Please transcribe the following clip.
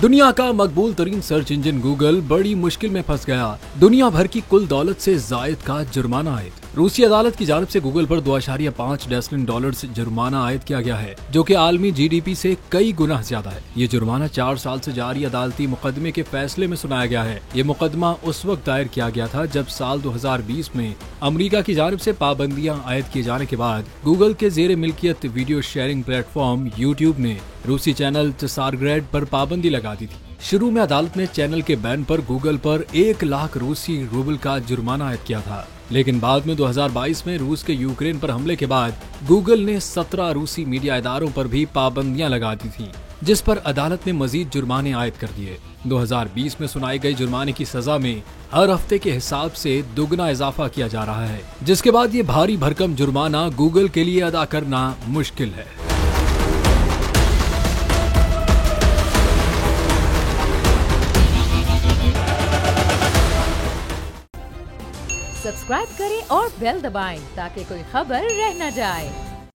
दुनिया का मकबूल तरीन सर्च इंजन गूगल बड़ी मुश्किल में फंस गया। दुनिया भर की कुल दौलत से जायद का जुर्माना आयद। रूसी अदालत की जानिब से गूगल पर $2.5 डज़न से जुर्माना आयद किया गया है, जो कि आलमी GDP से कई गुना ज्यादा है। ये जुर्माना 4 साल से जारी अदालती मुकदमे के फैसले में सुनाया गया है। ये मुकदमा उस वक्त दायर किया गया था जब साल 2020 में अमेरिका की जानिब से पाबंदियां आयद किए जाने के बाद गूगल के जेर मिल्कियत वीडियो शेयरिंग प्लेटफॉर्म यूट्यूब ने रूसी चैनल तसारग्रेड पर पाबंदी लगा दी थी। शुरू में अदालत ने चैनल के बैन पर गूगल पर 1 लाख रूसी रूबल का जुर्माना आयद किया था, लेकिन बाद में 2022 में रूस के यूक्रेन पर हमले के बाद गूगल ने 17 रूसी मीडिया इदारों पर भी पाबंदियां लगा दी थी, जिस पर अदालत ने मजीद जुर्माने आयद कर दिए। 2020 में सुनाई गई जुर्माने की सजा में हर हफ्ते के हिसाब से दुगना इजाफा किया जा रहा है, जिसके बाद ये भारी भरकम जुर्माना गूगल के लिए अदा करना मुश्किल है। सब्सक्राइब करें और बेल दबाएं ताकि कोई खबर रह न जाए।